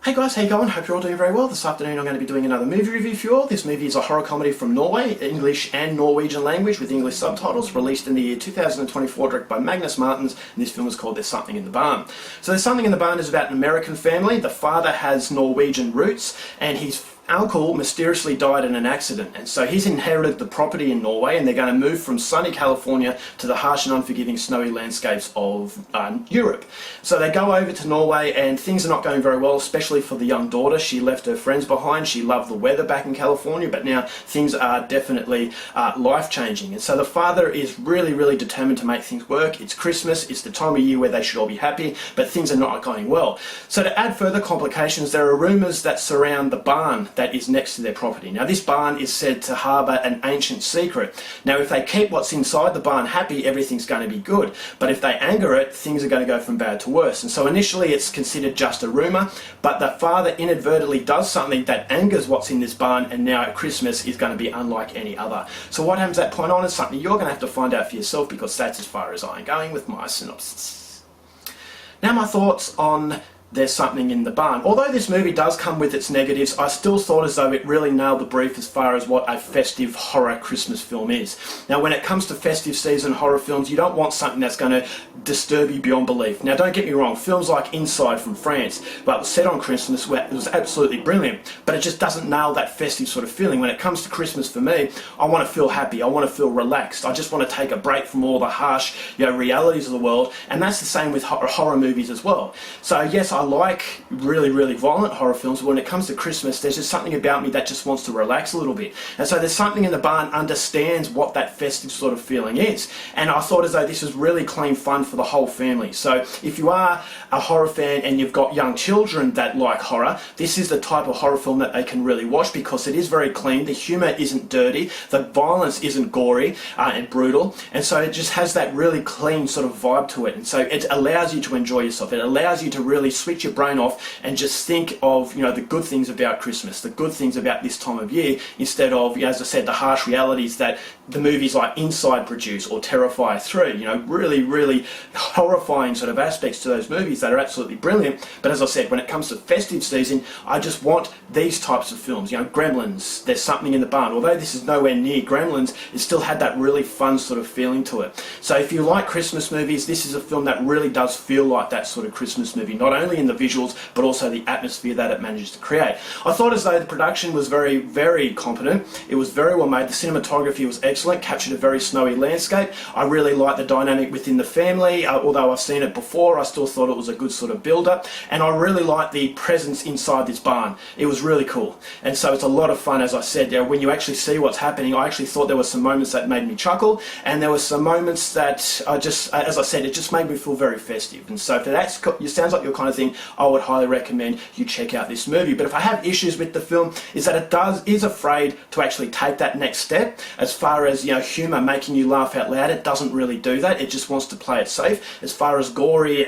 Hey guys, how you going? Hope you're all doing very well. This afternoon I'm going to be doing another movie review for you all. This movie is a horror comedy from Norway, English and Norwegian language with English subtitles, released in the year 2024, directed by Magnus Martins, and this film is called There's Something in the Barn. So There's Something in the Barn is about an American family. The father has Norwegian roots and his uncle mysteriously died in an accident, and so he's inherited the property in Norway, and they're going to move from sunny California to the harsh and unforgiving snowy landscapes of Europe. So they go over to Norway and things are not going very well, especially for the young daughter. She left her friends behind. She loved the weather back in California, but now things are definitely life-changing, and so the father is really determined to make things work. It's Christmas, it's the time of year where they should all be happy, but things are not going well. So to add further complications, there are rumours that surround the barn that is next to their property. Now this barn is said to harbour an ancient secret. Now if they keep what's inside the barn happy, everything's going to be good, but if they anger it, things are going to go from bad to worse. And so initially it's considered just a rumour, but the father inadvertently does something that angers what's in this barn, and now at Christmas is going to be unlike any other. So what happens at that point on is something you're going to have to find out for yourself, because that's as far as I'm going with my synopsis. Now my thoughts on There's Something in the Barn. Although this movie does come with its negatives, I still thought as though it really nailed the brief as far as what a festive horror Christmas film is. Now when it comes to festive season horror films, you don't want something that's going to disturb you beyond belief. Now don't get me wrong, films like Inside from France, well, set on Christmas, it was absolutely brilliant, but it just doesn't nail that festive sort of feeling. When it comes to Christmas for me, I want to feel happy, I want to feel relaxed, I just want to take a break from all the harsh realities of the world, and that's the same with horror movies as well. So yes, I like really violent horror films, but when it comes to Christmas, there's just something about me that just wants to relax a little bit. And so There's Something in the Barn understands what that festive sort of feeling is. And I thought as though this was really clean fun for the whole family. So if you are a horror fan and you've got young children that like horror, this is the type of horror film that they can really watch, because it is very clean, the humour isn't dirty, the violence isn't gory and brutal, and so it just has that really clean sort of vibe to it. And so it allows you to enjoy yourself. It allows you to really switch your brain off and just think of the good things about Christmas, the good things about this time of year, instead of, as I said, the harsh realities that the movies like Inside produce, or Terrifier 3, really horrifying sort of aspects to those movies that are absolutely brilliant. But as I said, when it comes to festive season, I just want these types of films. Gremlins, There's Something in the Barn, although this is nowhere near Gremlins, it still had that really fun sort of feeling to it. So if you like Christmas movies, this is a film that really does feel like that sort of Christmas movie, not only in the visuals, but also the atmosphere that it manages to create. I thought as though the production was very competent. It was very well made. The cinematography was excellent, captured a very snowy landscape. I really liked the dynamic within the family. Although I've seen it before, I still thought it was a good sort of build-up. And I really liked the presence inside this barn. It was really cool. And so it's a lot of fun, as I said. When you actually see what's happening, I actually thought there were some moments that made me chuckle, and there were some moments that as I said, it just made me feel very festive. And so if it sounds like your kind of thing, I would highly recommend you check out this movie. But if I have issues with the film, is that it is afraid to actually take that next step. As far as humour, making you laugh out loud, it doesn't really do that. It just wants to play it safe. As far as gory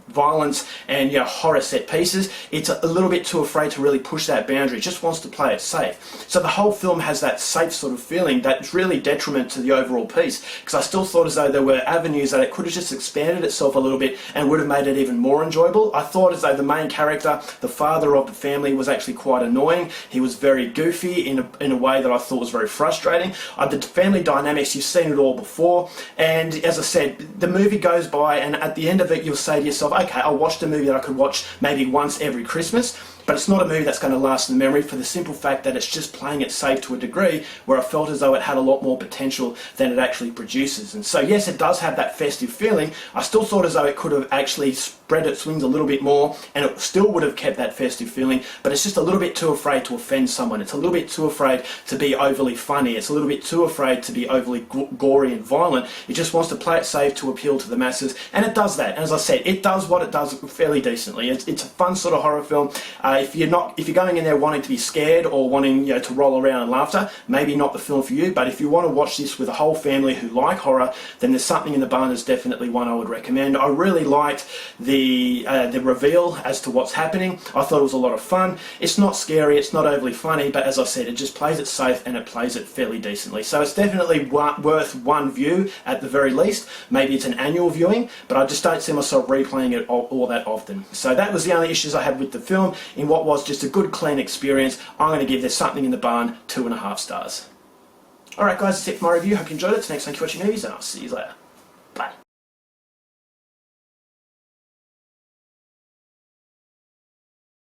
violence and horror set pieces, it's a little bit too afraid to really push that boundary. It just wants to play it safe. So the whole film has that safe sort of feeling that's really detriment to the overall piece, because I still thought as though there were avenues that it could have just expanded itself a little bit and would have made it even more enjoyable. I thought as though the main character, the father of the family, was actually quite annoying. He was very goofy in a way that I thought was very frustrating. The family dynamics, you've seen it all before, and as I said, the movie goes by, and at the end of it you'll say to yourself, okay, I'll watch the movie that I could watch maybe once every Christmas. But it's not a movie that's going to last in memory, for the simple fact that it's just playing it safe to a degree, where I felt as though it had a lot more potential than it actually produces. And so yes, it does have that festive feeling. I still thought as though it could have actually spread its wings a little bit more, and it still would have kept that festive feeling, but it's just a little bit too afraid to offend someone. It's a little bit too afraid to be overly funny. It's a little bit too afraid to be overly gory and violent. It just wants to play it safe to appeal to the masses, and it does that. And as I said, it does what it does fairly decently. It's a fun sort of horror film. if you're going in there wanting to be scared or wanting to roll around in laughter, maybe not the film for you. But if you want to watch this with a whole family who like horror, then There's Something in the Barn is definitely one I would recommend. I really liked the reveal as to what's happening. I thought it was a lot of fun. It's not scary, it's not overly funny, but as I said, it just plays it safe and it plays it fairly decently. So it's definitely worth one view at the very least. Maybe it's an annual viewing, but I just don't see myself replaying it all that often. So that was the only issues I had with the film. In what was just a good, clean experience, I'm going to give There's Something in the Barn 2.5 stars. Alright guys, that's it for my review. Hope you enjoyed it. Next, thank you for watching movies, and I'll see you later. Bye.